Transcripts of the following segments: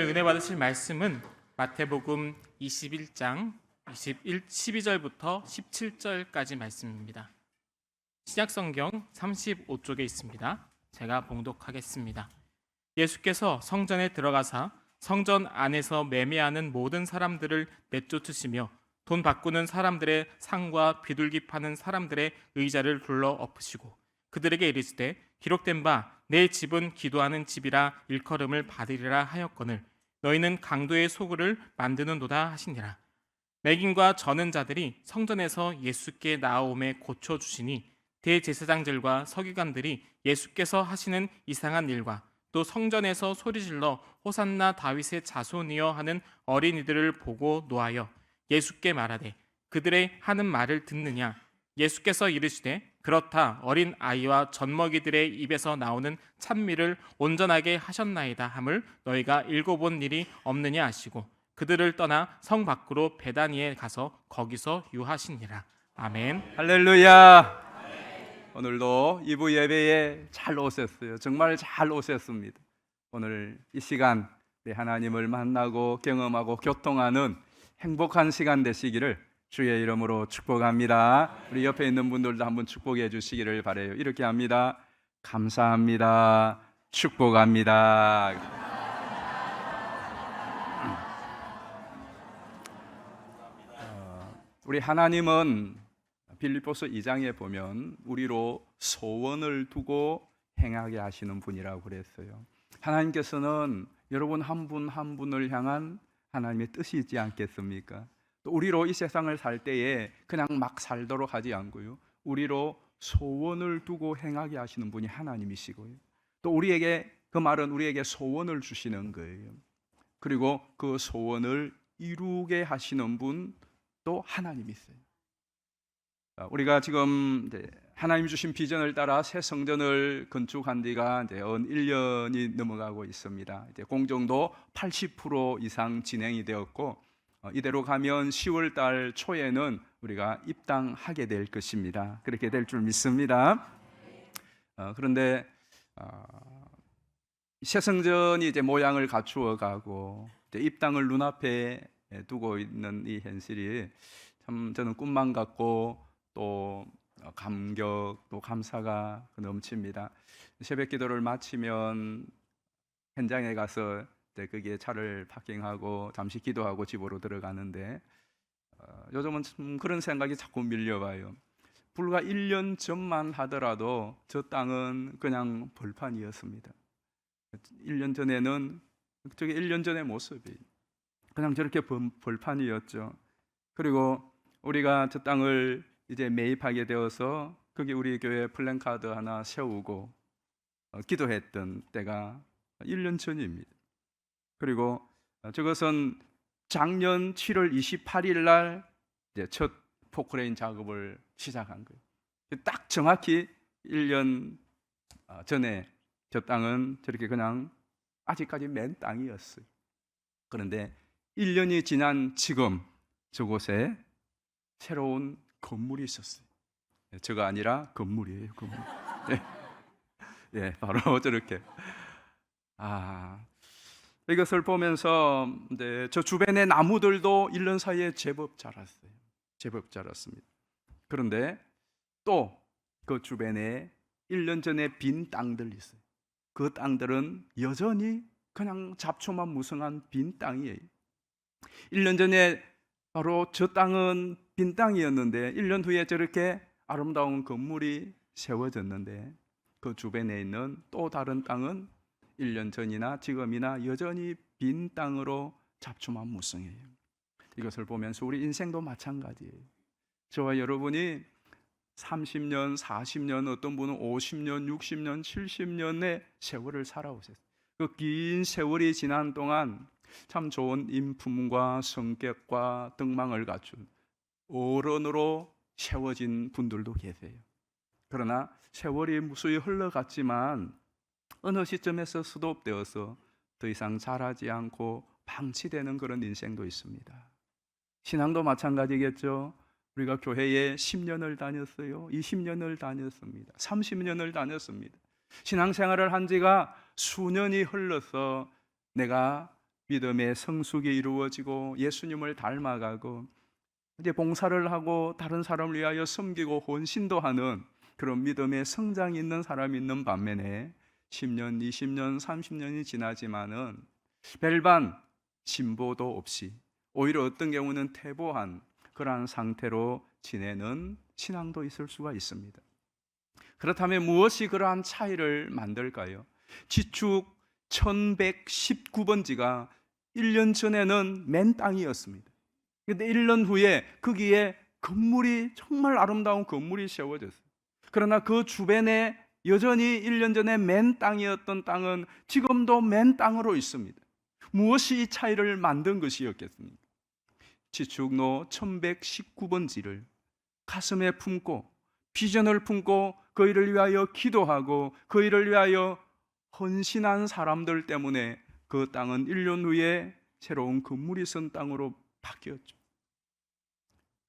은혜 받으실 말씀은 마태복음 21장 12절부터 17절까지 말씀입니다. 신약성경 35쪽에 있습니다. 제가 봉독하겠습니다. 예수께서 성전에 들어가사 성전 안에서 매매하는 모든 사람들을 내쫓으시며 돈 바꾸는 사람들의 상과 비둘기 파는 사람들의 의자를 둘러 엎으시고 그들에게 이르시되 기록된 바 내 집은 기도하는 집이라 일컬음을 받으리라 하였거늘 너희는 강도의 소굴을 만드는도다 하시니라. 맹인과 저는 자들이 성전에서 예수께 나아오매 고쳐주시니 대제사장들과 서기관들이 예수께서 하시는 이상한 일과 또 성전에서 소리질러 호산나 다윗의 자손이여 하는 어린이들을 보고 노하여 예수께 말하되 그들의 하는 말을 듣느냐. 예수께서 이르시되 그렇다. 어린 아이와 젖먹이들의 입에서 나오는 찬미를 온전하게 하셨나이다 함을 너희가 읽어본 일이 없느냐 하시고 그들을 떠나 성 밖으로 베다니에 가서 거기서 유하시니라. 아멘. 할렐루야. 오늘도 2부 예배에 잘 오셨어요. 정말 잘 오셨습니다. 오늘 이 시간 우리 하나님을 만나고 경험하고 교통하는 행복한 시간 되시기를 주의 이름으로 축복합니다. 우리 옆에 있는 분들도 한번 축복해 주시기를 바라요. 이렇게 합니다. 감사합니다. 축복합니다. 우리 하나님은 빌립보서 2장에 보면 우리로 소원을 두고 행하게 하시는 분이라고 그랬어요. 하나님께서는 여러분 한 분 한 분을 향한 하나님의 뜻이 있지 않겠습니까? 또 우리로 이 세상을 살 때에 그냥 막 살도록 하지 않고요, 우리로 소원을 두고 행하게 하시는 분이 하나님이시고요, 또 우리에게 그 말은 우리에게 소원을 주시는 거예요. 그리고 그 소원을 이루게 하시는 분 또 하나님이세요. 우리가 지금 이제 하나님 주신 비전을 따라 새 성전을 건축한 지가 이제 1년이 넘어가고 있습니다. 이제 공정도 80% 이상 진행이 되었고, 이대로 가면 10월 달 초에는 우리가 입당하게 될 것입니다. 그렇게 될 줄 믿습니다. 그런데 새 성전이 이제 모양을 갖추어 가고 이제 입당을 눈앞에 두고 있는 이 현실이 참 저는 꿈만 같고 또 감격 또 감사가 넘칩니다. 새벽 기도를 마치면 현장에 가서 거기에 차를 파킹하고 잠시 기도하고 집으로 들어가는데 요즘은 참 그런 생각이 자꾸 밀려와요. 불과 1년 전만 하더라도 저 땅은 그냥 벌판이었습니다. 1년 전에는 저게 1년 전의 모습이 그냥 저렇게 벌판이었죠. 그리고 우리가 저 땅을 이제 매입하게 되어서 거기 우리 교회 플랜카드 하나 세우고 기도했던 때가 1년 전입니다. 그리고 저것은 작년 7월 28일 날 이제 첫 포크레인 작업을 시작한 거예요. 딱 정확히 1년 전에 저 땅은 저렇게 그냥 아직까지 맨 땅이었어요. 그런데 1년이 지난 지금 저곳에 새로운 건물이 있었어요. 저가 아니라 건물이에요. 건물. 예, 바로 저렇게. 이것을 보면서 저 주변의 나무들도 1년 사이에 제법 자랐어요. 제법 자랐습니다. 그런데 또 그 주변에 1년 전에 빈 땅들이 있어요. 그 땅들은 여전히 그냥 잡초만 무성한 빈 땅이에요. 1년 전에 바로 저 땅은 빈 땅이었는데 1년 후에 저렇게 아름다운 건물이 세워졌는데 그 주변에 있는 또 다른 땅은 1년 전이나 지금이나 여전히 빈 땅으로 잡초만 무성해요. 이것을 보면서 우리 인생도 마찬가지예요. 저와 여러분이 30년, 40년, 어떤 분은 50년, 60년, 70년의 세월을 살아오셨어요. 그 긴 세월이 지난 동안 참 좋은 인품과 성격과 등망을 갖춘 어른으로 세워진 분들도 계세요. 그러나 세월이 무수히 흘러갔지만 어느 시점에서 스톱되어서 더 이상 자라지 않고 방치되는 그런 인생도 있습니다. 신앙도 마찬가지겠죠. 우리가 교회에 10년을 다녔어요. 20년을 다녔습니다. 30년을 다녔습니다. 신앙생활을 한 지가 수년이 흘러서 내가 믿음의 성숙이 이루어지고 예수님을 닮아가고 이제 봉사를 하고 다른 사람을 위하여 섬기고 헌신도 하는 그런 믿음의 성장이 있는 사람이 있는 반면에 10년, 20년, 30년이 지나지만은 별반 진보도 없이 오히려 어떤 경우는 퇴보한 그러한 상태로 지내는 신앙도 있을 수가 있습니다. 그렇다면 무엇이 그러한 차이를 만들까요? 지축 1119번지가 1년 전에는 맨 땅이었습니다. 그런데 1년 후에 거기에 건물이 정말 아름다운 건물이 세워졌어요. 그러나 그 주변에 여전히 1년 전에 맨 땅이었던 땅은 지금도 맨 땅으로 있습니다. 무엇이 이 차이를 만든 것이었겠습니까? 지축로 1119번지를 가슴에 품고 비전을 품고 그 일을 위하여 기도하고 그 일을 위하여 헌신한 사람들 때문에 그 땅은 1년 후에 새로운 건물이 선 땅으로 바뀌었죠.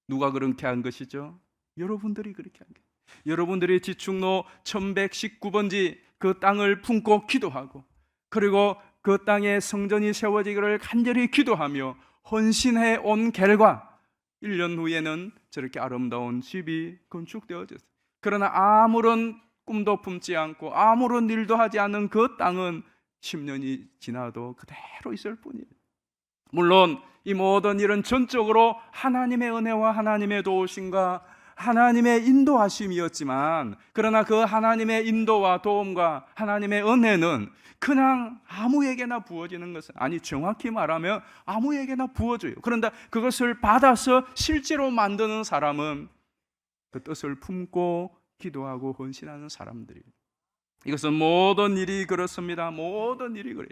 누가 그렇게 한 것이죠? 여러분들이 그렇게 한 거예요. 여러분들이 지축로 1119번지 그 땅을 품고 기도하고 그리고 그 땅에 성전이 세워지기를 간절히 기도하며 헌신해 온 결과 1년 후에는 저렇게 아름다운 집이 건축되어졌어요. 그러나 아무런 꿈도 품지 않고 아무런 일도 하지 않은 그 땅은 10년이 지나도 그대로 있을 뿐이에요. 물론 이 모든 일은 전적으로 하나님의 은혜와 하나님의 도우심과 하나님의 인도하심이었지만 그러나 그 하나님의 인도와 도움과 하나님의 은혜는 그냥 아무에게나 부어지는 것은 아니 정확히 말하면 아무에게나 부어져요. 그런데 그것을 받아서 실제로 만드는 사람은 그 뜻을 품고 기도하고 헌신하는 사람들이에요. 이것은 모든 일이 그렇습니다. 모든 일이 그래요.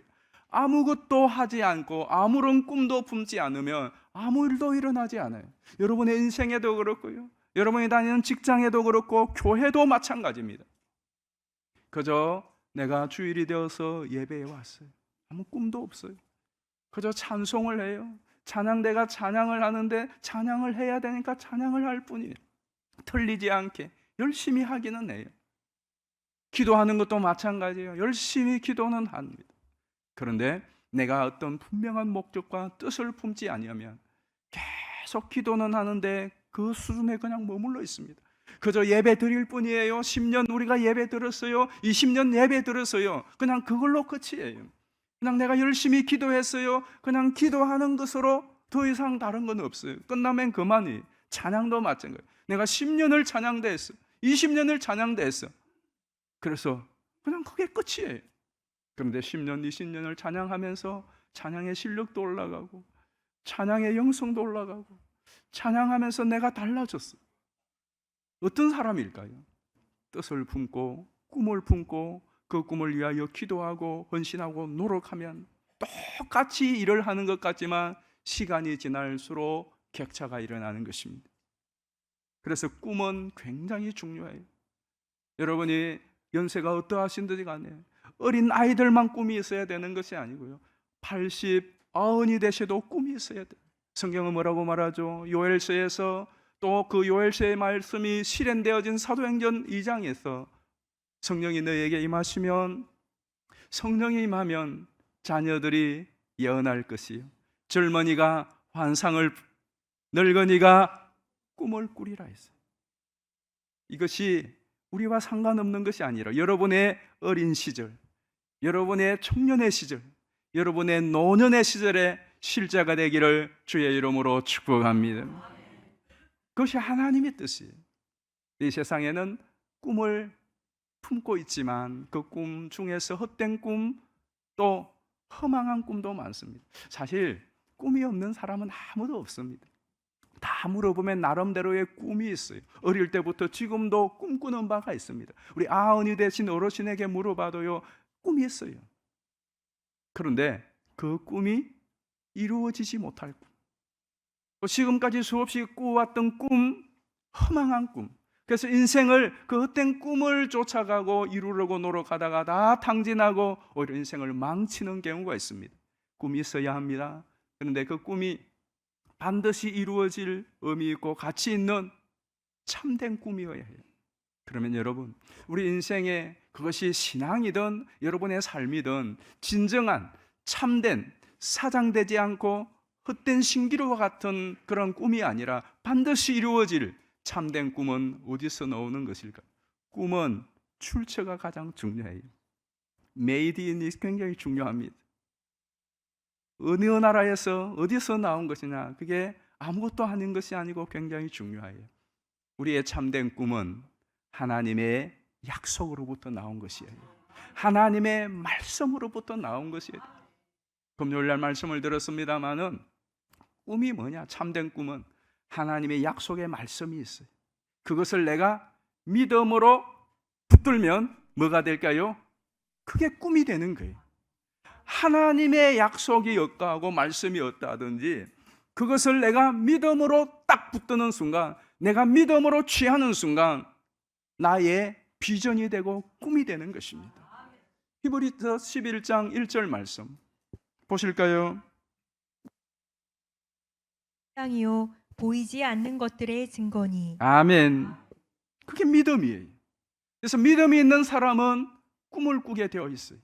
아무것도 하지 않고 아무런 꿈도 품지 않으면 아무 일도 일어나지 않아요. 여러분의 인생에도 그렇고요. 여러분이 다니는 직장에도 그렇고 교회도 마찬가지입니다. 그저 내가 주일이 되어서 예배에 왔어요. 아무 꿈도 없어요. 그저 찬송을 해요. 찬양대가 찬양을 하는데 찬양을 해야 되니까 찬양을 할 뿐이에요. 틀리지 않게 열심히 하기는 해요. 기도하는 것도 마찬가지예요. 열심히 기도는 합니다. 그런데 내가 어떤 분명한 목적과 뜻을 품지 아니하면 계속 기도는 하는데 그 수준에 그냥 머물러 있습니다. 그저 예배 드릴 뿐이에요. 10년 우리가 예배 들었어요. 20년 예배 들었어요. 그냥 그걸로 끝이에요. 그냥 내가 열심히 기도했어요. 그냥 기도하는 것으로 더 이상 다른 건 없어요. 끝나면 그만이. 찬양도 마찬가지예요. 내가 10년을 찬양대했어. 20년을 찬양대했어. 그래서 그냥 그게 끝이에요. 그런데 10년, 20년을 찬양하면서 찬양의 실력도 올라가고 찬양의 영성도 올라가고 찬양하면서 내가 달라졌어. 어떤 사람일까요? 뜻을 품고 꿈을 품고 그 꿈을 위하여 기도하고 헌신하고 노력하면 똑같이 일을 하는 것 같지만 시간이 지날수록 격차가 일어나는 것입니다. 그래서 꿈은 굉장히 중요해요. 여러분이 연세가 어떠하신지 간에 어린 아이들만 꿈이 있어야 되는 것이 아니고요. 80, 90이 되셔도 꿈이 있어야 돼요. 성경은 뭐라고 말하죠? 요엘서에서 또 그 요엘서의 말씀이 실현되어진 사도행전 2장에서 성령이 너에게 임하시면 성령이 임하면 자녀들이 예언할 것이요 젊은이가 환상을 늙은이가 꿈을 꾸리라 했어요. 이것이 우리와 상관없는 것이 아니라 여러분의 어린 시절, 여러분의 청년의 시절, 여러분의 노년의 시절에 실제가 되기를 주의 이름으로 축복합니다. 그것이 하나님의 뜻이에요. 이 세상에는 꿈을 품고 있지만 그 꿈 중에서 헛된 꿈 또 허망한 꿈도 많습니다. 사실 꿈이 없는 사람은 아무도 없습니다. 다 물어보면 나름대로의 꿈이 있어요. 어릴 때부터 지금도 꿈꾸는 바가 있습니다. 우리 아흔이 되신 어르신에게 물어봐도요 꿈이 있어요. 그런데 그 꿈이 이루어지지 못할 꿈, 또 지금까지 수없이 꾸어왔던 꿈, 허망한 꿈. 그래서 인생을 그 헛된 꿈을 쫓아가고 이루려고 노력하다가 다 탕진하고 오히려 인생을 망치는 경우가 있습니다. 꿈이 있어야 합니다. 그런데 그 꿈이 반드시 이루어질 의미 있고 가치 있는 참된 꿈이어야 해요. 그러면 여러분, 우리 인생에 그것이 신앙이든 여러분의 삶이든 진정한 참된 사장되지 않고 헛된 신기루와 같은 그런 꿈이 아니라 반드시 이루어질 참된 꿈은 어디서 나오는 것일까? 꿈은 출처가 가장 중요해요. Made in이 굉장히 중요합니다. 어느 나라에서 어디서 나온 것이냐, 그게 아무것도 아닌 것이 아니고 굉장히 중요해요. 우리의 참된 꿈은 하나님의 약속으로부터 나온 것이에요. 하나님의 말씀으로부터 나온 것이에요. 금요일날 말씀을 들었습니다마는 꿈이 뭐냐? 참된 꿈은 하나님의 약속의 말씀이 있어요. 그것을 내가 믿음으로 붙들면 뭐가 될까요? 그게 꿈이 되는 거예요. 하나님의 약속이 어떠하고 말씀이 어떠하든지 그것을 내가 믿음으로 딱 붙드는 순간, 내가 믿음으로 취하는 순간 나의 비전이 되고 꿈이 되는 것입니다. 히브리서 11장 1절 말씀 보실까요? 땅이요 보이지 않는 것들의 증거니. 아멘. 그게 믿음이에요. 그래서 믿음이 있는 사람은 꿈을 꾸게 되어 있어요.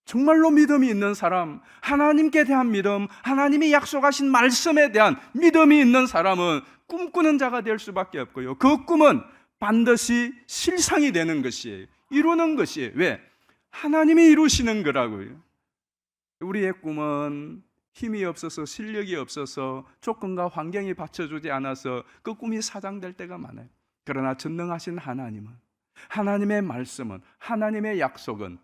정말로 믿음이 있는 사람, 하나님께 대한 믿음, 하나님이 약속하신 말씀에 대한 믿음이 있는 사람은 꿈꾸는 자가 될 수밖에 없고요. 그 꿈은 반드시 실상이 되는 것이에요. 이루는 것이에요. 왜? 하나님이 이루시는 거라고요. 우리의 꿈은 힘이 없어서, 실력이 없어서, 조건과 환경이 받쳐주지 않아서 그 꿈이 사장될 때가 많아요. 그러나 전능하신 하나님은, 하나님의 말씀은, 하나님의 약속은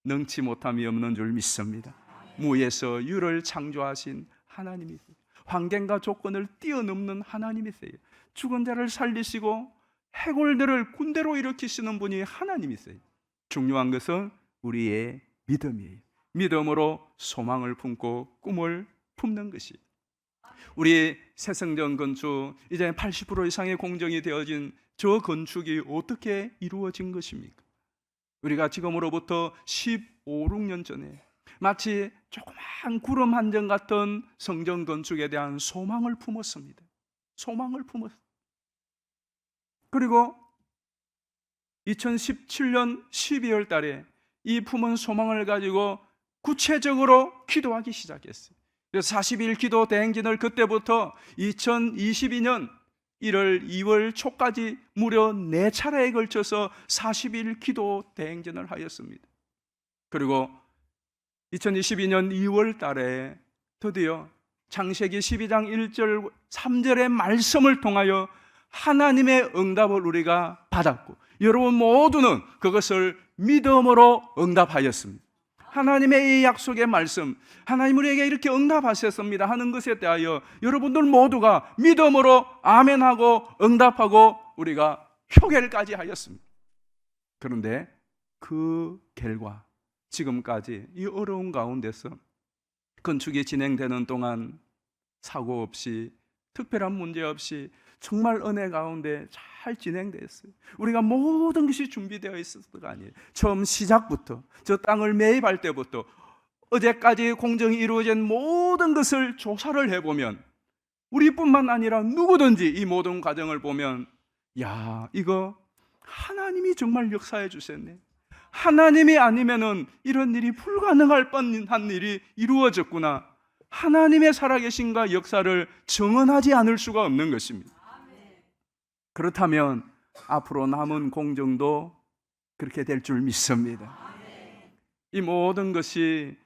능치 못함이 없는 줄 믿습니다. 무에서 유를 창조하신 하나님이세요. 환경과 조건을 뛰어넘는 하나님이세요. 죽은 자를 살리시고 해골들을 군대로 일으키시는 분이 하나님이세요. 중요한 것은 우리의 믿음이에요. 믿음으로 소망을 품고 꿈을 품는 것이. 우리 새성전 건축 이제 80% 이상의 공정이 되어진 저 건축이 어떻게 이루어진 것입니까? 우리가 지금으로부터 15, 16년 전에 마치 조그만 구름 한 점 같은 성전 건축에 대한 소망을 품었습니다. 소망을 품었습니다. 그리고 2017년 12월 달에 이 품은 소망을 가지고 구체적으로 기도하기 시작했어요. 그래서 40일 기도 대행진을 그때부터 2022년 1월, 2월 초까지 무려 4차례에 걸쳐서 40일 기도 대행진을 하였습니다. 그리고 2022년 2월 달에 드디어 창세기 12장 1절 3절의 말씀을 통하여 하나님의 응답을 우리가 받았고, 여러분 모두는 그것을 믿음으로 응답하였습니다. 하나님의 이 약속의 말씀, 하나님 우리에게 이렇게 응답하셨습니다 하는 것에 대하여 여러분들 모두가 믿음으로 아멘하고 응답하고 우리가 표결까지 하였습니다. 그런데 그 결과 지금까지 이 어려운 가운데서 건축이 진행되는 동안 사고 없이, 특별한 문제 없이 정말 은혜 가운데 잘 진행됐어요. 우리가 모든 것이 준비되어 있었던 거 아니에요. 처음 시작부터, 저 땅을 매입할 때부터 어제까지 공정이 이루어진 모든 것을 조사를 해보면, 우리뿐만 아니라 누구든지 이 모든 과정을 보면, 야, 이거 하나님이 정말 역사해 주셨네. 하나님이 아니면은 이런 일이 불가능할 뻔한 일이 이루어졌구나. 하나님의 살아계신과 역사를 정언하지 않을 수가 없는 것입니다. 그렇다면 앞으로 남은 공정도 그렇게 될 줄 믿습니다. 이 모든 것이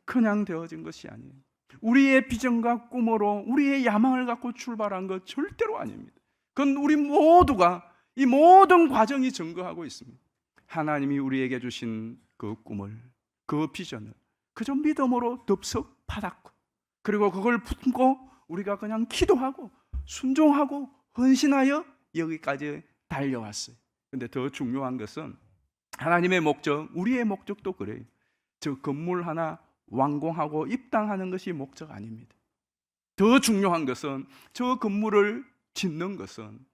그냥 되어진 것이 아니에요. 우리의 비전과 꿈으로 우리의 야망을 갖고 출발한 것 절대로 아닙니다. 그건 우리 모두가 이 모든 과정이 증거하고 있습니다. 하나님이 우리에게 주신 그 꿈을, 그 비전을 그저 믿음으로 덥석 받았고, 그리고 그걸 품고 우리가 그냥 기도하고 순종하고 헌신하여 여기까지 달려왔어요. 그런데 더 중요한 것은 하나님의 목적, 우리의 목적도 그래요. 저 건물 하나 완공하고 입당하는 것이 목적 아닙니다. 더 중요한 것은 저 건물을 짓는 것은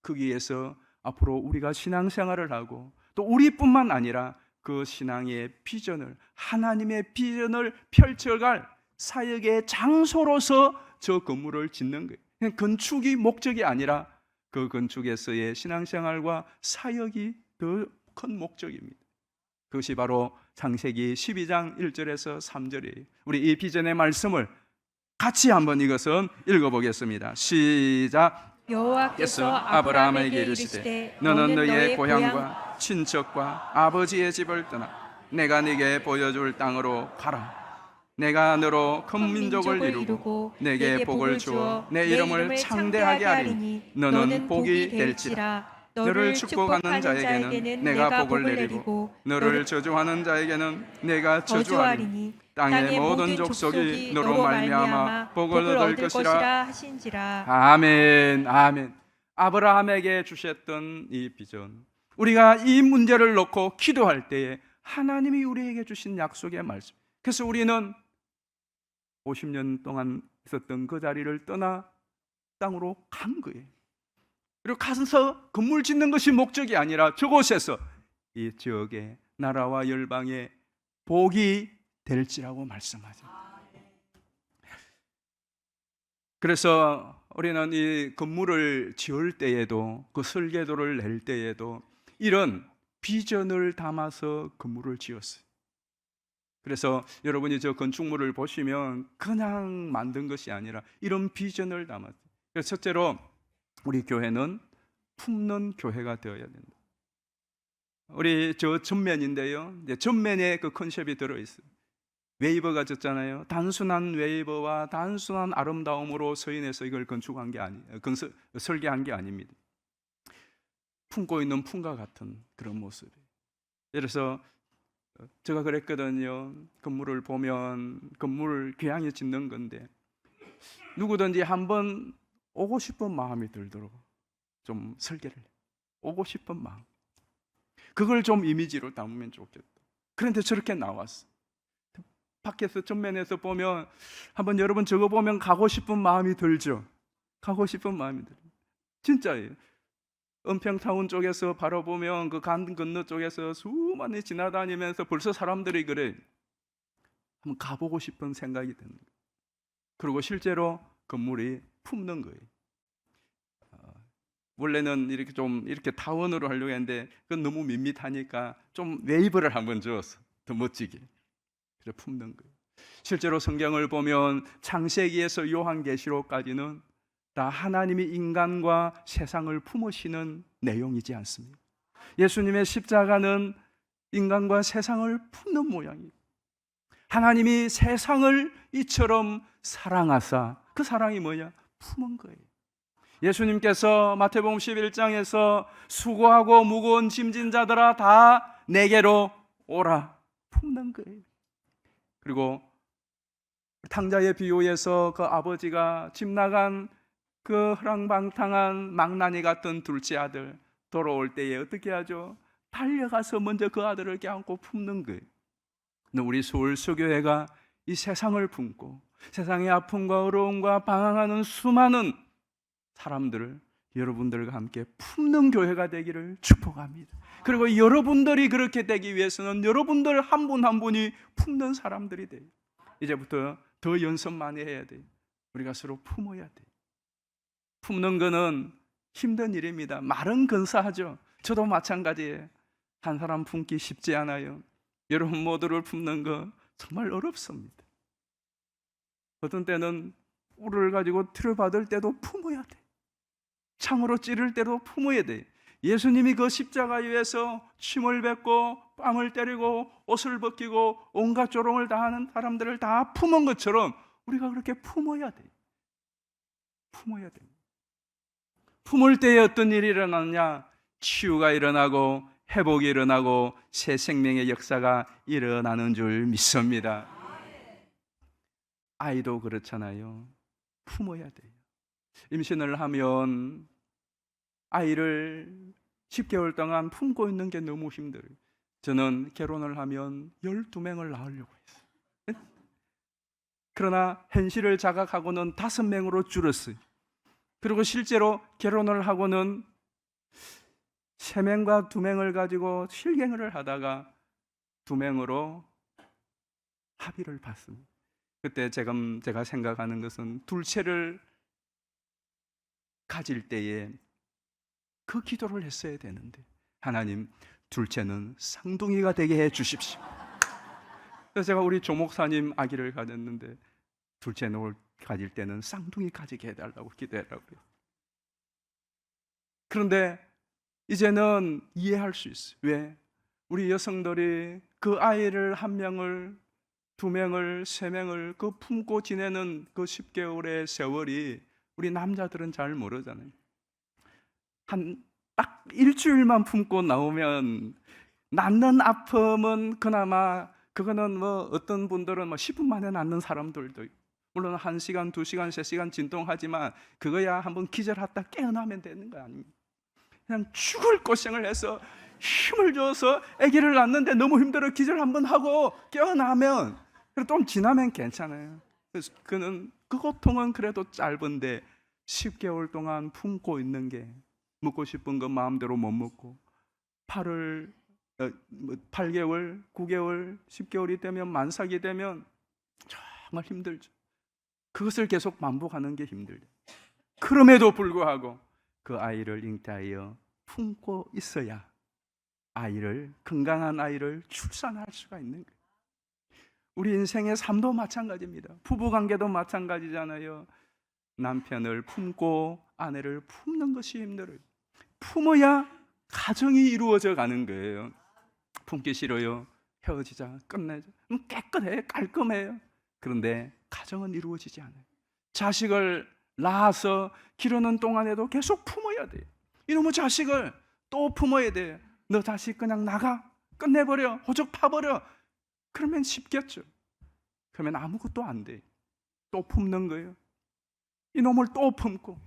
거기에서 앞으로 우리가 신앙생활을 하고 또 우리뿐만 아니라 그 신앙의 비전을, 하나님의 비전을 펼쳐갈 사역의 장소로서 저 건물을 짓는 거예요. 그냥 건축이 목적이 아니라 그 건축에서의 신앙생활과 사역이 더 큰 목적입니다. 그것이 바로 창세기 12장 1절에서 3절이에요. 우리 이 비전의 말씀을 같이 한번 이것은 읽어보겠습니다. 시작. 여호와께서 아브라함에게 이르시되 너는 너의 고향과 친척과 아버지의 집을 떠나 내가 네게 보여줄 땅으로 가라. 내가 너로 큰 민족을 이루고 내게 복을 주어 내 이름을 창대하게 하리니 너는 복이 될지라. 너를 축복하는 자에게는 내가 복을 내리고 너를 저주하는 자에게는 내가 저주하리니 땅의 모든 족속이 너로 말미암아 복을 얻을 것이라 하신지라. 아멘. 아멘. 아브라함에게 주셨던 이 비전, 우리가 이 문제를 놓고 기도할 때에 하나님이 우리에게 주신 약속의 말씀, 그래서 우리는 50년 동안 있었던 그 자리를 떠나 땅으로 간 거예요. 그리고 가서 건물 짓는 것이 목적이 아니라 저곳에서 이 지역의 나라와 열방의 복이 될지라고 말씀하죠. 그래서 우리는 이 건물을 지을 때에도, 그 설계도를 낼 때에도 이런 비전을 담아서 건물을 지었어요. 그래서 여러분이 저 건축물을 보시면 그냥 만든 것이 아니라 이런 비전을 담았어요. 그래서 첫째로 우리 교회는 품는 교회가 되어야 된다. 우리 저 전면인데요, 전면에 그 컨셉이 들어있어요. 웨이버가 졌잖아요. 단순한 웨이버와 단순한 아름다움으로 서인해서 이걸 건축한 게 설계한 게 아닙니다. 품고 있는 품과 같은 그런 모습이에요. 그래서 제가 그랬거든요. 건물을 보면 건물 귀향이 짓는 건데 누구든지 한번 오고 싶은 마음이 들도록 좀 설계를 해요. 오고 싶은 마음, 그걸 좀 이미지로 담으면 좋겠다. 그런데 저렇게 나왔어. 밖에서 전면에서 보면 한번 여러분 저거 보면 가고 싶은 마음이 들죠. 가고 싶은 마음이 들어요. 진짜예요. 은평타운 쪽에서 바로 보면 그 강 건너 쪽에서 수많이 지나다니면서 벌써 사람들이 그래, 한번 가보고 싶은 생각이 드는 거예요. 그리고 실제로 건물이 품는 거예요. 원래는 이렇게 타원으로 하려고 했는데 그건 너무 밋밋하니까 좀 웨이브를 한번 주었어. 더 멋지게. 그래서 품는 거예요. 실제로 성경을 보면 창세기에서 요한계시록까지는 다 하나님이 인간과 세상을 품으시는 내용이지 않습니까? 예수님의 십자가는 인간과 세상을 품는 모양이에요. 하나님이 세상을 이처럼 사랑하사, 그 사랑이 뭐냐? 품은 거예요. 예수님께서 마태복음 11장에서 수고하고 무거운 짐진 자들아 다 내게로 오라, 품는 거예요. 그리고 탕자의 비유에서 그 아버지가 집 나간 그 허랑방탕한 망나니 같은 둘째 아들 돌아올 때에 어떻게 하죠? 달려가서 먼저 그 아들을 껴안고 품는 거예요. 근데 우리 서울서교회가 이 세상을 품고 세상의 아픔과 어려움과 방황하는 수많은 사람들을 여러분들과 함께 품는 교회가 되기를 축복합니다. 그리고 여러분들이 그렇게 되기 위해서는 여러분들 한 분 한 분이 품는 사람들이 돼요. 이제부터 더 연습 많이 해야 돼요. 우리가 서로 품어야 돼요. 품는 거는 힘든 일입니다. 말은 근사하죠. 저도 마찬가지예요. 한 사람 품기 쉽지 않아요. 여러분 모두를 품는 거 정말 어렵습니다. 어떤 때는 꿀을 가지고 들여받을 때도 품어야 돼. 창으로 찌를 때도 품어야 돼. 예수님이 그 십자가 위에서 침을 뱉고 뺨을 때리고 옷을 벗기고 온갖 조롱을 당하는 사람들을 다 품은 것처럼 우리가 그렇게 품어야 돼. 품어야 돼. 품을 때에 어떤 일이 일어나느냐? 치유가 일어나고 회복이 일어나고 새 생명의 역사가 일어나는 줄 믿습니다. 아이도 그렇잖아요. 품어야 돼요. 임신을 하면 아이를 10개월 동안 품고 있는 게 너무 힘들어요. 저는 결혼을 하면 12명을 낳으려고 했어요. 그러나 현실을 자각하고는 5명으로 줄었어요. 그리고 실제로 결혼을 하고는 3명과 2명을 가지고 실갱을 하다가 2명으로 합의를 봤습니다. 그때 제가 생각하는 것은 둘째를 가질 때에 그 기도를 했어야 되는데, 하나님 둘째는 쌍둥이가 되게 해 주십시오. 그래서 제가 우리 조목사님 아기를 가졌는데 둘째 놈을 가질 때는 쌍둥이 가지게 해달라고 기도해라고 그래요. 그런데 이제는 이해할 수 있어요. 왜? 우리 여성들이 그 아이를 한 명을, 두 명을, 세 명을 그 품고 지내는 그 10개월의 세월이 우리 남자들은 잘 모르잖아요. 한 딱 일주일만 품고 나오면 낫는 아픔은 그나마 그거는 뭐 어떤 분들은 뭐 10분 만에 낫는 사람들도 있고, 물론 1시간, 2시간, 3시간 진통하지만 그거야 한번 기절하다 깨어나면 되는 거 아닙니까? 그냥 죽을 고생을 해서 힘을 줘서 아기를 낳는데 너무 힘들어 기절 한번 하고 깨어나면 좀 지나면 괜찮아요. 그래서 그 고통은 그래도 짧은데 10개월 동안 품고 있는 게 먹고 싶은 거 마음대로 못 먹고 8개월, 9개월, 10개월이 되면 만삭이 되면 정말 힘들죠. 그것을 계속 반복하는 게 힘들죠. 그럼에도 불구하고 그 아이를 잉태하여 품고 있어야 건강한 아이를 출산할 수가 있는 거예요. 우리 인생의 삶도 마찬가지입니다. 부부관계도 마찬가지잖아요. 남편을 품고 아내를 품는 것이 힘들어요. 품어야 가정이 이루어져 가는 거예요. 품기 싫어요. 헤어지자, 끝내자. 깨끗해, 깔끔해요. 그런데 가정은 이루어지지 않아요. 자식을 낳아서 기르는 동안에도 계속 품어야 돼요. 이놈의 자식을 또 품어야 돼요. 너 자식 그냥 나가, 끝내버려, 호적 파버려. 그러면 쉽겠죠. 그러면 아무것도 안 돼. 또 품는 거예요. 이놈을 또 품고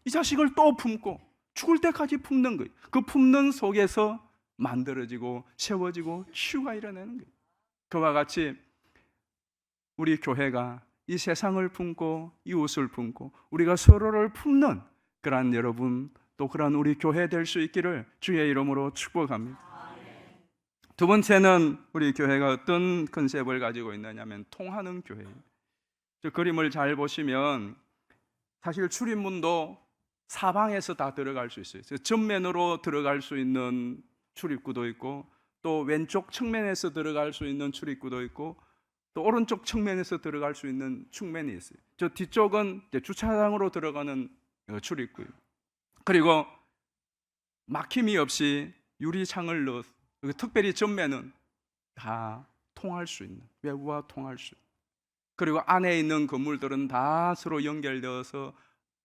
이 자식을 또 품고 죽을 때까지 품는 거예요. 그 품는 속에서 만들어지고 세워지고 치유가 일어나는 거예요. 그와 같이 우리 교회가 이 세상을 품고 이웃을 품고 우리가 서로를 품는 그러한 여러분, 또 그러한 우리 교회 될 수 있기를 주의 이름으로 축복합니다. 두 번째는 우리 교회가 어떤 컨셉을 가지고 있느냐면 통하는 교회예요. 저 그림을 잘 보시면 사실 출입문도 사방에서 다 들어갈 수 있어요. 전면으로 들어갈 수 있는 출입구도 있고, 또 왼쪽 측면에서 들어갈 수 있는 출입구도 있고, 또 오른쪽 측면에서 들어갈 수 있는 측면이 있어요. 저 뒤쪽은 이제 주차장으로 들어가는 출입구예요. 그리고 막힘이 없이 유리창을 넣어서, 특별히 전면은 다 통할 수 있는, 외부와 통할 수 있는, 그리고 안에 있는 건물들은 다 서로 연결되어서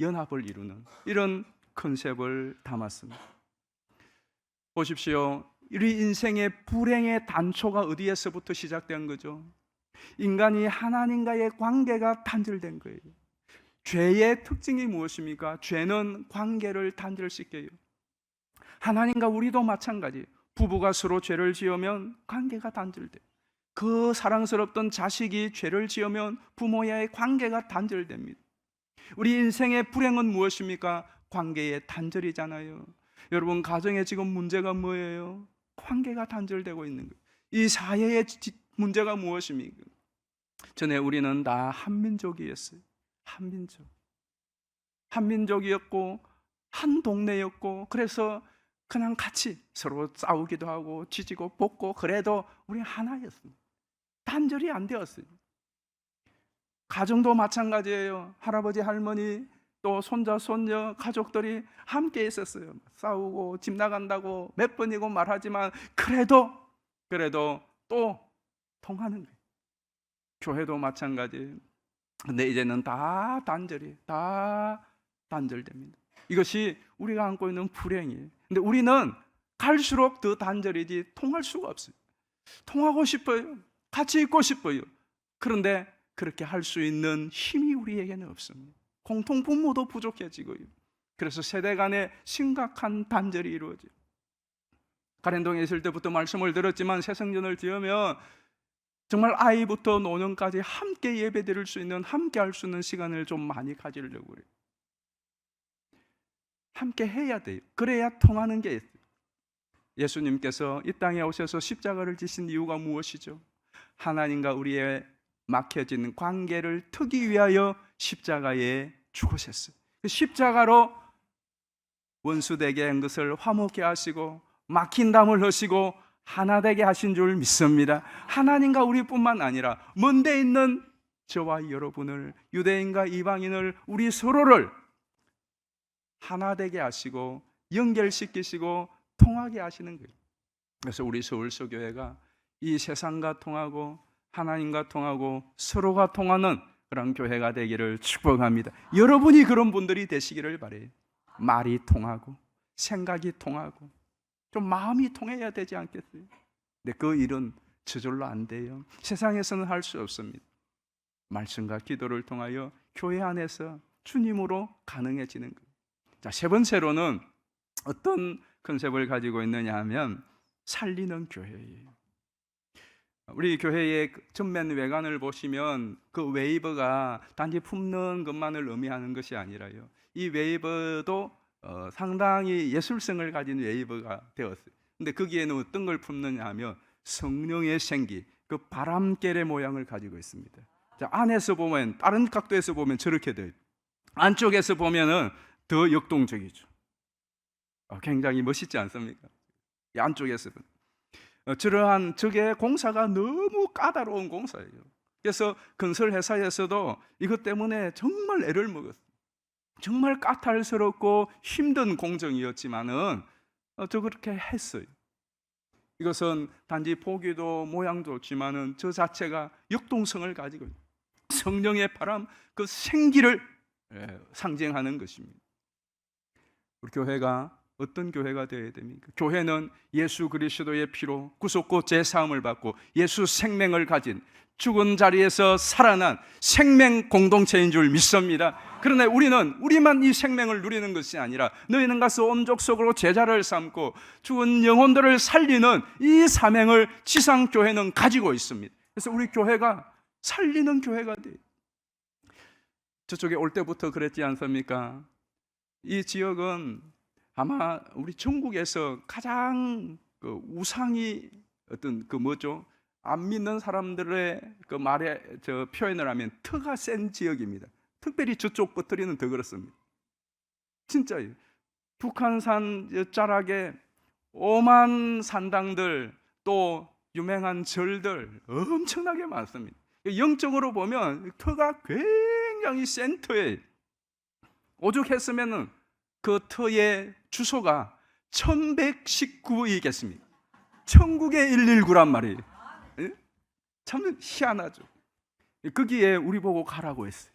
연합을 이루는 이런 컨셉을 담았습니다. 보십시오. 우리 인생의 불행의 단초가 어디에서부터 시작된 거죠? 인간이 하나님과의 관계가 단절된 거예요. 죄의 특징이 무엇입니까? 죄는 관계를 단절시켜요. 하나님과 우리도 마찬가지. 부부가 서로 죄를 지으면 관계가 단절돼요. 그 사랑스럽던 자식이 죄를 지으면 부모와의 관계가 단절됩니다. 우리 인생의 불행은 무엇입니까? 관계의 단절이잖아요. 여러분, 가정에 지금 문제가 뭐예요? 관계가 단절되고 있는 거예요. 이 사회의 문제가 무엇입니까? 전에 우리는 다 한민족이었어요. 한민족이었고 한 동네였고, 그래서 그냥 같이 서로 싸우기도 하고 지지고 볶고, 그래도 우리 하나였습니다. 단절이 안 되었어요. 가정도 마찬가지예요. 할아버지, 할머니, 또 손자, 손녀, 가족들이 함께 있었어요. 싸우고 집 나간다고 몇 번이고 말하지만 그래도 또 통하는 거예요. 교회도 마찬가지예요. 근데 이제는 다 단절됩니다. 이것이 우리가 안고 있는 불행이에요. 근데 우리는 갈수록 더 단절이지 통할 수가 없어요. 통하고 싶어요. 같이 있고 싶어요. 그런데 그렇게 할 수 있는 힘이 우리에게는 없습니다. 공통 분모도 부족해지고요. 그래서 세대 간에 심각한 단절이 이루어져요. 가랜동에 있을 때부터 말씀을 들었지만 새성전을 지으면 정말 아이부터 노년까지 함께 예배드릴 수 있는, 함께 할 수 있는 시간을 좀 많이 가지려고 그래요. 함께 해야 돼요. 그래야 통하는 게 있어요. 예수님께서 이 땅에 오셔서 십자가를 지신 이유가 무엇이죠? 하나님과 우리의 막혀진 관계를 트기 위하여 십자가에 죽으셨어요. 그 십자가로 원수되게 한 것을 화목케 하시고 막힌 담을 하시고 하나 되게 하신 줄 믿습니다. 하나님과 우리뿐만 아니라 먼데 있는 저와 여러분을, 유대인과 이방인을, 우리 서로를 하나 되게 하시고 연결시키시고 통하게 하시는 거예요. 그래서 우리 서울서교회가 이 세상과 통하고 하나님과 통하고 서로가 통하는 그런 교회가 되기를 축복합니다. 여러분이 그런 분들이 되시기를 바라요. 말이 통하고 생각이 통하고 좀 마음이 통해야 되지 않겠어요? 근데 그 일은 저절로 안 돼요. 세상에서는 할 수 없습니다. 말씀과 기도를 통하여 교회 안에서 주님으로 가능해지는 거예요. 자, 세 번째로는 어떤 컨셉을 가지고 있느냐 하면 살리는 교회예요. 우리 교회의 전면 외관을 보시면 그 웨이버가 단지 품는 것만을 의미하는 것이 아니라요, 이 웨이버도 상당히 예술성을 가진 웨이버가 되었어요. 근데 거기에는 어떤 걸 품느냐 하면 성령의 생기, 그 바람결의 모양을 가지고 있습니다. 자, 안에서 보면, 다른 각도에서 보면 저렇게 돼요. 안쪽에서 보면은 더 역동적이죠. 굉장히 멋있지 않습니까? 이 안쪽에서는 저러한 저게 공사가 너무 까다로운 공사예요. 그래서 건설 회사에서도 이것 때문에 정말 애를 먹었어요. 정말 까탈스럽고 힘든 공정이었지만은 저 그렇게 했어요. 이것은 단지 보기도 모양도 좋지만은 저 자체가 역동성을 가지고 있어요. 성령의 바람, 그 생기를 상징하는 것입니다. 우리 교회가 어떤 교회가 되어야 됩니까? 교회는 예수 그리스도의 피로 구속고 재사함을 받고 예수 생명을 가진 죽은 자리에서 살아난 생명 공동체인 줄 믿습니다. 그러나 우리만 이 생명을 누리는 것이 아니라 너희는 가서 온 족속으로 제자를 삼고 죽은 영혼들을 살리는 이 사명을 지상교회는 가지고 있습니다. 그래서 우리 교회가 살리는 교회가 돼요. 저쪽에 올 때부터 그랬지 않습니까? 이 지역은 아마 우리 전국에서 가장 그 우상이 어떤 그 뭐죠? 안 믿는 사람들의 그 말에 저 표현을 하면 터가 센 지역입니다. 특별히 저쪽 끝들이는 더 그렇습니다. 진짜요. 북한산 자락에 오만 산당들, 또 유명한 절들 엄청나게 많습니다. 영적으로 보면 터가 굉장히 센 터에 오죽했으면은 그 터의 주소가 1119이겠습니다. 천국의 119란 말이에요. 참 희한하죠. 거기에 우리 보고 가라고 했어요.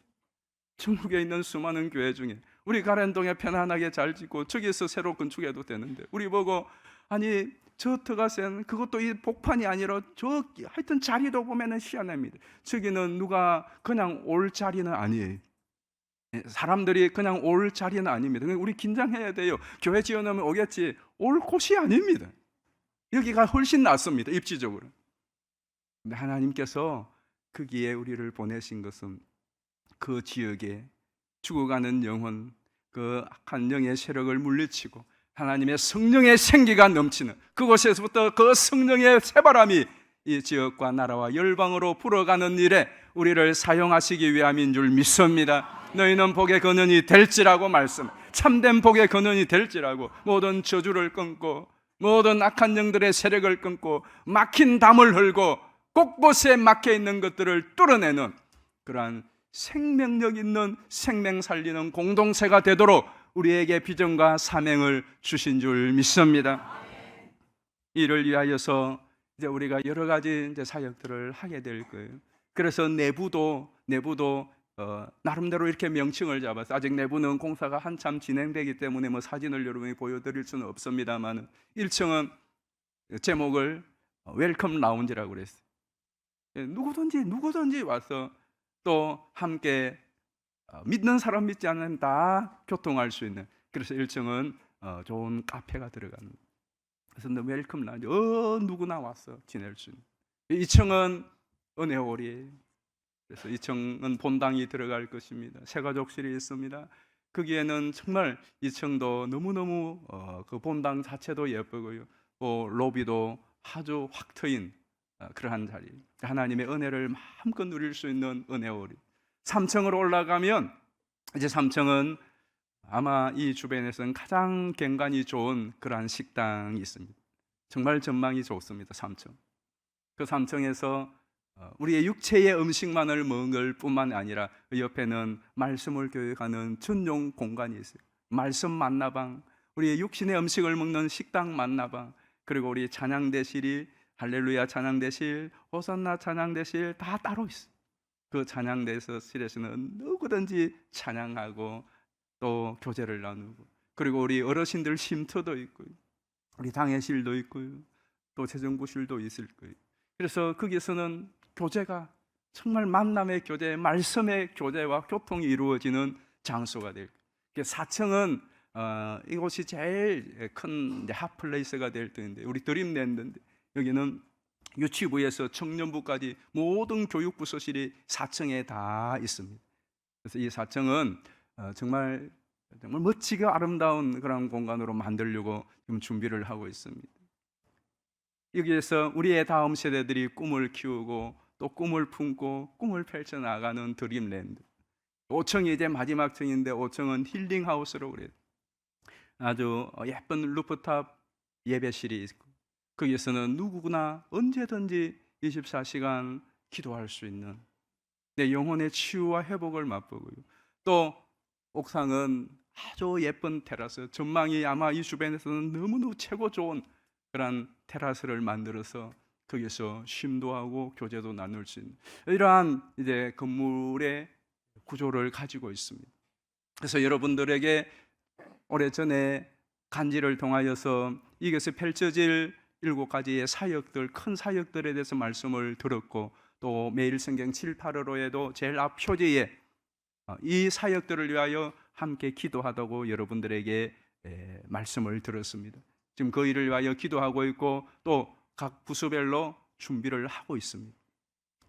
전국에 있는 수많은 교회 중에 우리 가랜동에 편안하게 잘 짓고 저기서 새로 건축해도 되는데 우리 보고 아니 저 터가 센 그것도 이 복판이 아니라 저 하여튼 자리도 보면은 희한합니다. 저기는 누가 그냥 올 자리는 아니에요. 사람들이 그냥 올 자리는 아닙니다. 우리 긴장해야 돼요. 교회 지어놓으면 오겠지. 올 곳이 아닙니다. 여기가 훨씬 낫습니다. 입지적으로. 근데 하나님께서 거기에 우리를 보내신 것은 그 지역에 죽어가는 영혼, 그 악한 영의 세력을 물리치고 하나님의 성령의 생기가 넘치는 그곳에서부터 그 성령의 새바람이 이 지역과 나라와 열방으로 불어가는 일에 우리를 사용하시기 위함인 줄 믿습니다. 너희는 복의 근원이 될지라고 말씀, 참된 복의 근원이 될지라고 모든 저주를 끊고 모든 악한 영들의 세력을 끊고 막힌 담을 헐고 곳곳에 막혀 있는 것들을 뚫어내는 그러한 생명력 있는 생명 살리는 공동체가 되도록 우리에게 비전과 사명을 주신 줄 믿습니다. 이를 위하여서 이제 우리가 여러 가지 이제 사역들을 하게 될 거예요. 그래서 내부도 나름대로 이렇게 명칭을 잡아서 아직 내부는 공사가 한참 진행되기 때문에 뭐 사진을 여러분이 보여드릴 수는 없습니다만 1층은 제목을 웰컴 라운지라고 그랬어요. 누구든지 와서 또 함께 믿는 사람 믿지 않는 다 교통할 수 있는, 그래서 1층은 좋은 카페가 들어가는, 그래서 웰컴 라운지 누구나 와서 지낼 수 있는. 2층은 은혜홀이에요. 그래서 2층은 본당이 들어갈 것입니다. 새가족실이 있습니다. 거기에는 정말 2층도 너무너무 그 본당 자체도 예쁘고요, 로비도 아주 확 트인 그러한 자리, 하나님의 은혜를 마음껏 누릴 수 있는 은혜홀이. 3층으로 올라가면 이제 3층은 아마 이 주변에서는 가장 경관이 좋은 그러한 식당이 있습니다. 정말 전망이 좋습니다. 3층. 그 3층에서 우리의 육체의 음식만을 먹을 뿐만 아니라 그 옆에는 말씀을 교육하는 전용 공간이 있어요. 말씀 만나방, 우리의 육신의 음식을 먹는 식당 만나방, 그리고 우리 찬양대실이 할렐루야 찬양대실, 호산나 찬양대실 다 따로 있어요. 그 찬양대실에서는 누구든지 찬양하고 또 교제를 나누고, 그리고 우리 어르신들 쉼터도 있고요, 우리 당회실도 있고요, 또 재정부실도 있을 거예요. 그래서 거기서는 교제가 정말 만남의 교제, 말씀의 교제와 교통이 이루어지는 장소가 될 거예요. 4층은 이곳이 제일 큰 핫플레이스가 될 텐데, 우리 드림랜드인데 여기는 유치부에서 청년부까지 모든 교육부서실이 4층에 다 있습니다. 그래서 이 4층은 정말 멋지게 아름다운 그런 공간으로 만들려고 지금 준비를 하고 있습니다. 여기에서 우리의 다음 세대들이 꿈을 키우고 또 꿈을 품고 꿈을 펼쳐나가는 드림랜드. 5층이 이제 마지막 층인데 5층은 힐링하우스로 그래요. 아주 예쁜 루프탑 예배실이 있고, 거기에서는 누구나 언제든지 24시간 기도할 수 있는 내 영혼의 치유와 회복을 맛보고요. 또 옥상은 아주 예쁜 테라스, 전망이 아마 이 주변에서는 너무너무 최고 좋은 그런 테라스를 만들어서 거기서 쉼도 하고 교제도 나눌 수 있는 이러한 이제 건물의 구조를 가지고 있습니다. 그래서 여러분들에게 오래전에 간지를 통하여서 이것이 펼쳐질 7가지의 사역들, 큰 사역들에 대해서 말씀을 들었고, 또 매일 성경 7, 8월호에도 제일 앞 표지에 이 사역들을 위하여 함께 기도하다고 여러분들에게 말씀을 들었습니다. 지금 그 일을 위하여 기도하고 있고 또 각 부서별로 준비를 하고 있습니다.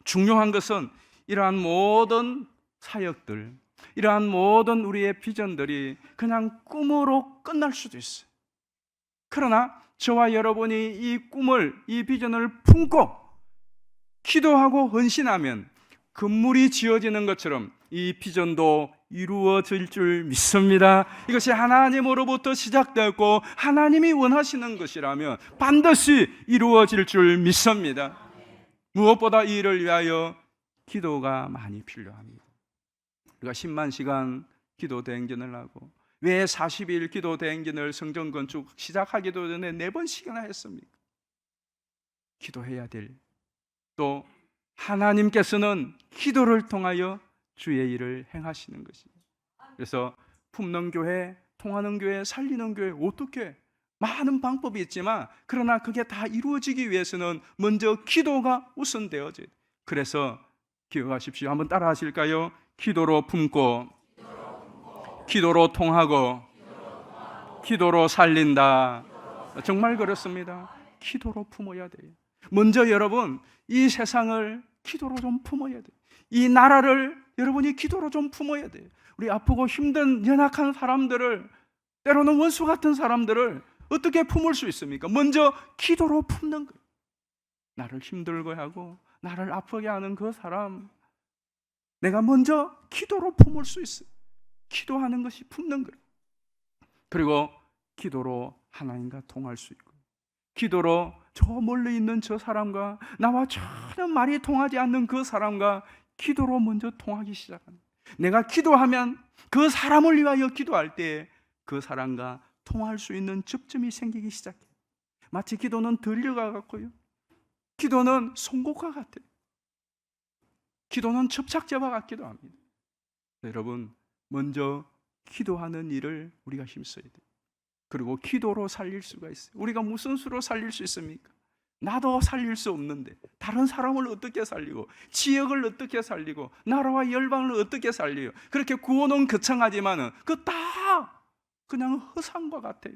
중요한 것은 이러한 모든 사역들, 이러한 모든 우리의 비전들이 그냥 꿈으로 끝날 수도 있어요. 그러나 저와 여러분이 이 꿈을, 이 비전을 품고 기도하고 헌신하면 건물이 지어지는 것처럼 이 비전도 이루어질 줄 믿습니다. 이것이 하나님으로부터 시작되었고 하나님이 원하시는 것이라면 반드시 이루어질 줄 믿습니다. 무엇보다 이 일을 위하여 기도가 많이 필요합니다. 우리가 10만 시간 기도 대행진을 하고 왜 40일 기도 대행진을 성전 건축 시작하기도 전에 4번씩이나 했습니까? 기도해야 될, 또 하나님께서는 기도를 통하여 주의 일을 행하시는 것입니다. 그래서 품는 교회, 통하는 교회, 살리는 교회, 어떻게 많은 방법이 있지만 그러나 그게 다 이루어지기 위해서는 먼저 기도가 우선되어져야 돼요. 그래서 기억하십시오. 한번 따라 하실까요? 기도로 품고 기도로 통하고 기도로 살린다. 정말 그렇습니다. 기도로 품어야 돼요. 먼저 여러분 이 세상을 기도로 좀 품어야 돼요. 이 나라를 여러분이 기도로 좀 품어야 돼요. 우리 아프고 힘든 연약한 사람들을, 때로는 원수 같은 사람들을 어떻게 품을 수 있습니까? 먼저 기도로 품는 거예요. 나를 힘들게 하고 나를 아프게 하는 그 사람, 내가 먼저 기도로 품을 수 있어요. 기도하는 것이 품는 거예요. 그리고 기도로 하나님과 통할 수 있고, 기도로 저 멀리 있는 저 사람과 나와 전혀 말이 통하지 않는 그 사람과 기도로 먼저 통하기 시작합니다. 내가 기도하면 그 사람을 위하여 기도할 때 그 사람과 통할 수 있는 접점이 생기기 시작해요. 마치 기도는 들려가 같고요, 기도는 송곳과 같아요. 기도는 접착제와 같기도 합니다. 여러분 먼저 기도하는 일을 우리가 힘써야 돼요. 그리고 기도로 살릴 수가 있어요. 우리가 무슨 수로 살릴 수 있습니까? 나도 살릴 수 없는데 다른 사람을 어떻게 살리고, 지역을 어떻게 살리고, 나라와 열방을 어떻게 살려요? 그렇게 구호는 거창하지만은 그 다 그냥 허상과 같아요.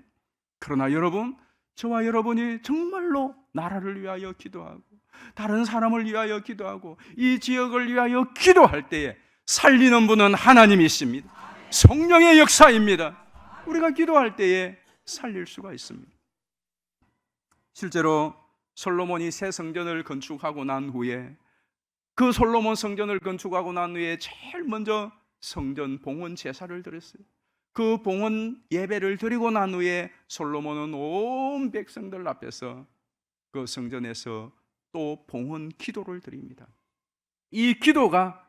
그러나 여러분, 저와 여러분이 정말로 나라를 위하여 기도하고 다른 사람을 위하여 기도하고 이 지역을 위하여 기도할 때에 살리는 분은 하나님이십니다. 성령의 역사입니다. 우리가 기도할 때에 살릴 수가 있습니다. 실제로 솔로몬이 새 성전을 건축하고 난 후에, 그 솔로몬 성전을 건축하고 난 후에 제일 먼저 성전 봉헌 제사를 드렸어요. 그 봉헌 예배를 드리고 난 후에 솔로몬은 온 백성들 앞에서 그 성전에서 또 봉헌 기도를 드립니다. 이 기도가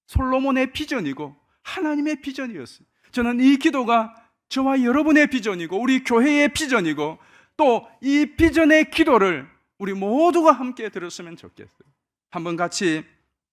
솔로몬의 비전이고 하나님의 비전이었어요. 저는 이 기도가 저와 여러분의 비전이고 우리 교회의 비전이고 또 이 비전의 기도를 우리 모두가 함께 들었으면 좋겠어요. 한번 같이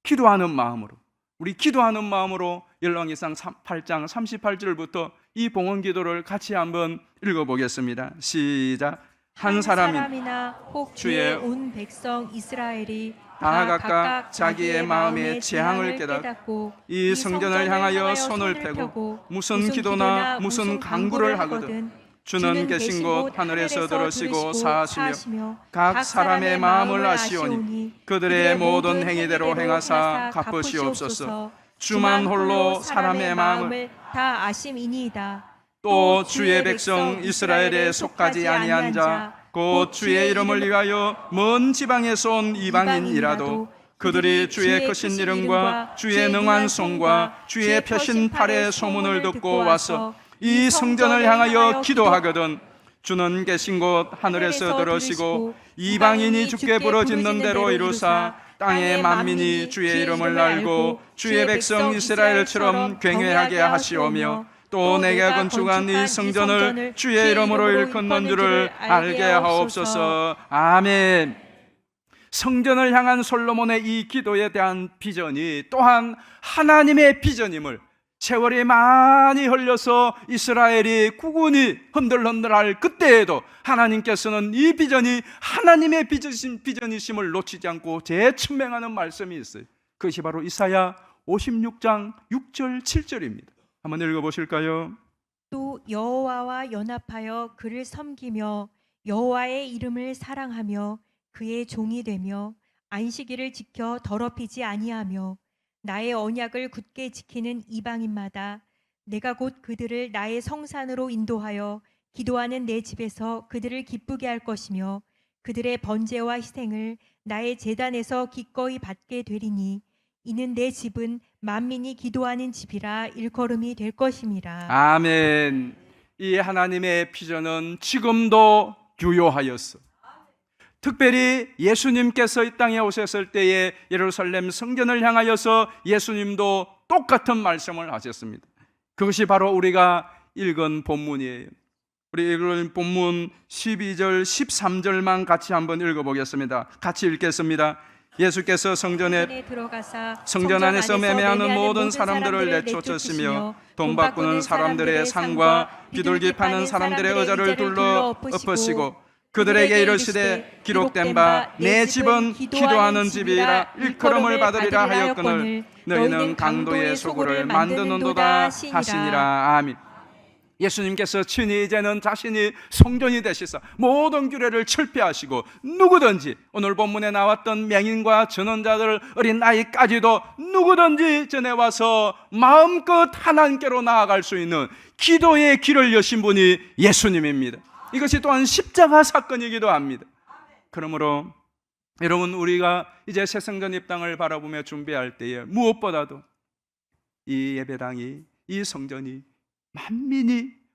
기도하는 마음으로, 우리 기도하는 마음으로 열왕기상 8장 38절부터 이 봉헌 기도를 같이 한번 읽어보겠습니다. 시작. 한 사람이나 혹 주의 주의 온 백성 이스라엘이 다 각각 자기의 마음의 재앙을 깨닫고 이 성전을 향하여 손을 펴고 무슨 기도나 무슨 간구를 하거든 주는 계신 곳 하늘에서 들으시고 사하시며 각 사람의 마음을 아시오니 그들의 모든 행위대로 행하사 갚으시옵소서. 주만 홀로 사람의 마음을 다 아심이니이다. 또 주의 백성 이스라엘에 속하지 아니한 자 곧 주의 이름을 위하여 먼 지방에서 온 이방인이라도 그들이 주의 크신 이름과 주의 능한 손과 주의 펴신 팔의 소문을 듣고 와서 이 성전을 향하여 기도하거든 주는 계신 곳 하늘에서 들으시고 이방인이 주께 부르짖는 대로 이루사 땅의 만민이 주의 이름을 알고 주의 백성 이스라엘처럼 굉회하게 하시오며 또 내가 건축한 이 성전을 주의 이름으로 일컫는 줄을 알게 하옵소서. 아멘. 성전을 향한 솔로몬의 이 기도에 대한 비전이 또한 하나님의 비전임을 세월이 많이 흘려서 이스라엘이 국운이 흔들흔들할 그때에도 하나님께서는 이 비전이 하나님의 비전이심을 놓치지 않고 재천명하는 말씀이 있어요. 그것이 바로 이사야 56장 6절 7절입니다. 한번 읽어보실까요? 또 여호와와 연합하여 그를 섬기며 여호와의 이름을 사랑하며 그의 종이 되며 안식일을 지켜 더럽히지 아니하며 나의 언약을 굳게 지키는 이방인마다 내가 곧 그들을 나의 성산으로 인도하여 기도하는 내 집에서 그들을 기쁘게 할 것이며 그들의 번제와 희생을 나의 제단에서 기꺼이 받게 되리니 이는 내 집은 만민이 기도하는 집이라 일컬음이 될 것임이라. 아멘. 이 하나님의 비전은 지금도 유효하였어. 특별히 예수님께서 이 땅에 오셨을 때에 예루살렘 성전을 향하여서 예수님도 똑같은 말씀을 하셨습니다. 그것이 바로 우리가 읽은 본문이에요. 우리 읽은 본문 12절 13절만 같이 한번 읽어보겠습니다. 같이 읽겠습니다. 예수께서 성전에 들어가사 성전 안에서 매매하는 모든 사람들을 내쫓으시며 돈 바꾸는 사람들의 상과 비둘기 파는 사람들의 의자를 둘러 엎으시고 그들에게 이르시되 기록된 바 내 집은 기도하는 집이라 일컬음을 받으리라 하였거늘 너희는 강도의 소굴을 만드는도다 하시니라. 아멘. 예수님께서 친히 이제는 자신이 성전이 되시사 모든 규례를 철폐하시고 누구든지 오늘 본문에 나왔던 맹인과 전원자들 어린 아이까지도 누구든지 전에 와서 마음껏 하나님께로 나아갈 수 있는 기도의 길을 여신 분이 예수님입니다. 이것이 또한 십자가 사건이기도 합니다. 그러므로 여러분, 우리가 이제 새 성전 입당을 바라보며 준비할 때에 무엇보다도 이 예배당이, 이 성전이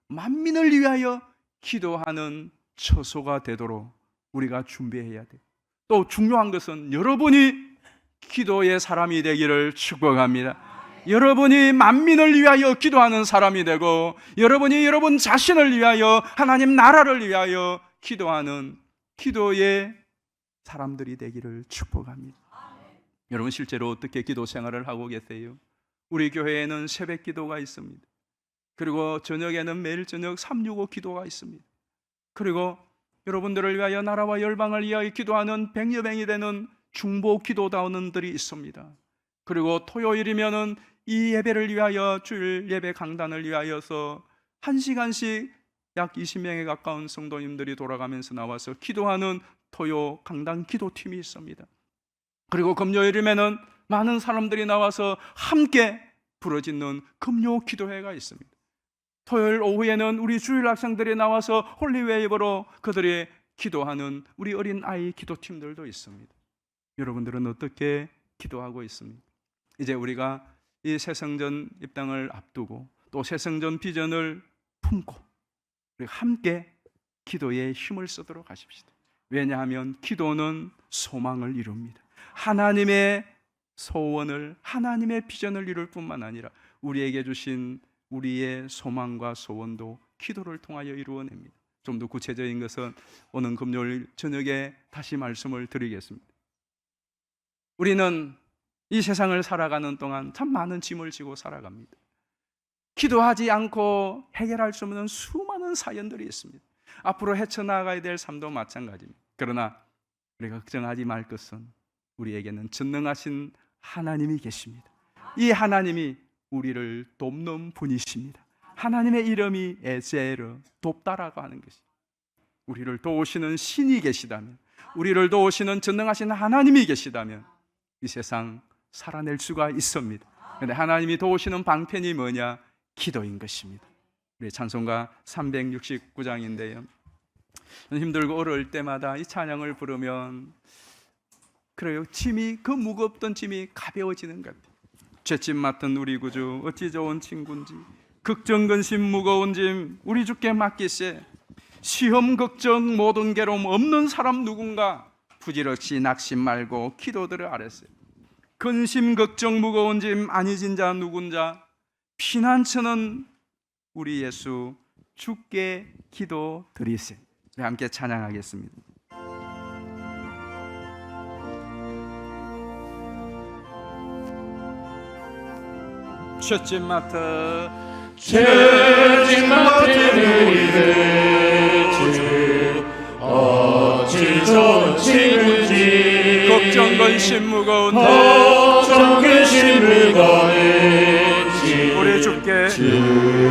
만민을 위하여 기도하는 처소가 되도록 우리가 준비해야 돼요. 또 중요한 것은 여러분이 기도의 사람이 되기를 축복합니다. 여러분이 만민을 위하여 기도하는 사람이 되고 여러분이 여러분 자신을 위하여 하나님 나라를 위하여 기도하는 기도의 사람들이 되기를 축복합니다. 여러분, 실제로 어떻게 기도 생활을 하고 계세요? 우리 교회에는 새벽 기도가 있습니다. 그리고 저녁에는 매일 저녁 365 기도가 있습니다. 그리고 여러분들을 위하여 나라와 열방을 위하여 기도하는 100여 명이 되는 중보 기도단원들이 있습니다. 그리고 토요일이면은 이 예배를 위하여 주일 예배 강단을 위하여서 1시간씩 약 20명에 가까운 성도님들이 돌아가면서 나와서 기도하는 토요 강단 기도팀이 있습니다. 그리고 금요일이면은 많은 사람들이 나와서 함께 부르짖는 금요 기도회가 있습니다. 토요일 오후에는 우리 주일 학생들이 나와서 홀리웨이브로 그들이 기도하는 우리 어린 아이 기도팀들도 있습니다. 여러분들은 어떻게 기도하고 있습니까? 이제 우리가 이 새 성전 입당을 앞두고 또 새 성전 비전을 품고 우리 함께 기도에 힘을 쓰도록 하십시다. 왜냐하면 기도는 소망을 이룹니다. 하나님의 소원을, 하나님의 비전을 이룰 뿐만 아니라 우리에게 주신 우리의 소망과 소원도 기도를 통하여 이루어냅니다. 좀 더 구체적인 것은 오는 금요일 저녁에 다시 말씀을 드리겠습니다. 우리는 이 세상을 살아가는 동안 참 많은 짐을 지고 살아갑니다. 기도하지 않고 해결할 수 없는 수많은 사연들이 있습니다. 앞으로 헤쳐나가야 될 삶도 마찬가지입니다. 그러나 우리가 걱정하지 말 것은 우리에게는 전능하신 하나님이 계십니다. 이 하나님이 우리를 돕는 분이십니다. 하나님의 이름이 에제르, 돕다라고 하는 것이, 우리를 도우시는 신이 계시다면, 우리를 도우시는 전능하신 하나님이 계시다면 이 세상 살아낼 수가 있습니다. 그런데 하나님이 도우시는 방편이 뭐냐? 기도인 것입니다. 우리 찬송가 369장인데요, 힘들고 어려울 때마다 이 찬양을 부르면 그래요, 짐이, 그 무겁던 짐이 가벼워지는 것 같아요. 죄짐 맡은 우리 구주 어찌 좋은 친구인지, 걱정 근심 무거운 짐 우리 주께 맡기세. 시험 걱정 모든 괴로움 없는 사람 누군가? 부질없이 낙심 말고 기도들을 아뢰세. 근심 걱정 무거운 짐 아니진 자 누군 자? 피난처는 우리 예수 주께 기도 드리세. 함께 찬양하겠습니다. 죄짐 맡아 죄짐 맡은 우리를 주 어찌 좋은 친구인지, 걱정 근심 무거운 걱정 근심 무거운지 우리 주께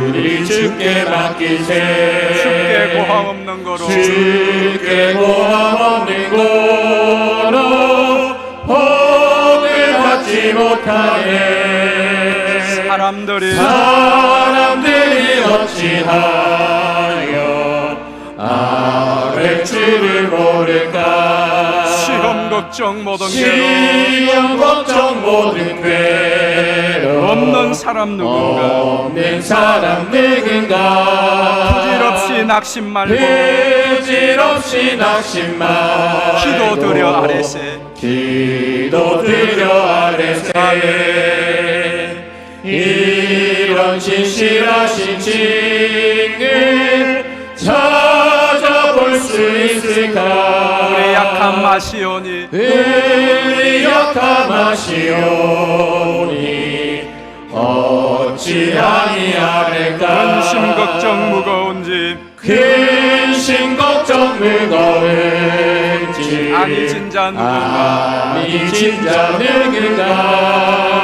우리 주께 맡기세. 주께 고함 없는 거로 주께 고함 없는 거로 복을 받지 못하네. 사람들이 어찌하여 아뢰 주를 모를까. 시험 걱정 모든 시험 걱정 모든 괴로움 없는 사람 누군가? 없는 사람 누군가. 부질없이 낙심 말고 부질없이 낙심 말고 기도드려 아뢰세. 기도드려 아뢰세. 이런 진실하신 친구 찾아볼 수 있을까. 우리 약한 마시오니 우리 약한 마시오니 어찌 아니하릴까. 근심 걱정 무거운 짐 근심 걱정 무거운 짐 아니진 자 누군가? 아니진 자 누군가.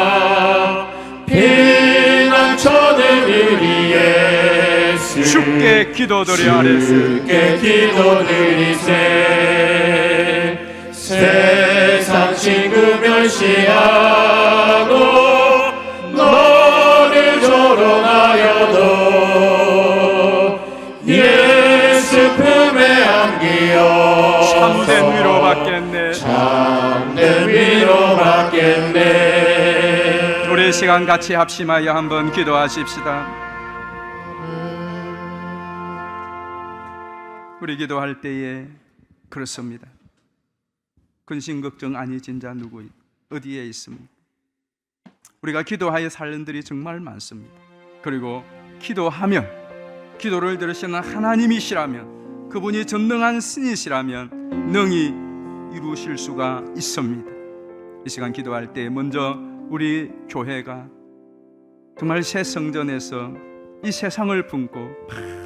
피난처는 우리 예수 주께 기도드려 아뢰세. 주께 기도드리세. 세상 친구 멸시하고 너를 조롱하여도 예수 품에 안기어 참된 위로 받겠네. 참된 위로 받겠네. 우리 시간 같이 합심하여 한번 기도하십시다. 우리 기도할 때에 그렇습니다. 근심 걱정 아니진 자 누구 어디에 있습니까? 우리가 기도하여 살는들이 정말 많습니다. 그리고 기도하면, 기도를 들으시는 하나님이시라면, 그분이 전능한 신이시라면 능히 이루실 수가 있습니다. 이 시간 기도할 때 먼저 우리 교회가 정말 새 성전에서 이 세상을 품고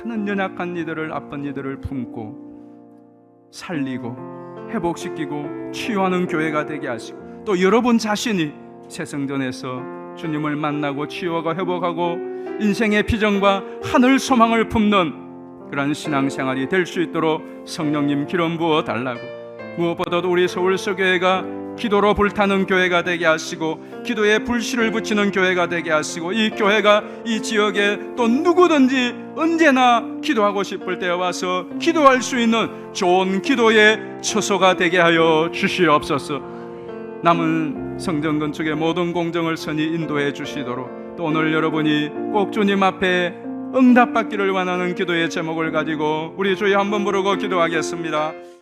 많은 연약한 이들을, 아픈 이들을 품고 살리고 회복시키고 치유하는 교회가 되게 하시고, 또 여러분 자신이 새 성전에서 주님을 만나고 치유하고 회복하고 인생의 비전과 하늘 소망을 품는 그런 신앙생활이 될 수 있도록 성령님 기름 부어 달라고, 무엇보다도 우리 서울서교회가 기도로 불타는 교회가 되게 하시고 기도에 불씨를 붙이는 교회가 되게 하시고, 이 교회가 이 지역에 또 누구든지 언제나 기도하고 싶을 때 와서 기도할 수 있는 좋은 기도의 처소가 되게 하여 주시옵소서. 남은 성전 건축의 모든 공정을 선히 인도해 주시도록, 또 오늘 여러분이 꼭 주님 앞에 응답받기를 원하는 기도의 제목을 가지고 우리 주여 한번 부르고 기도하겠습니다.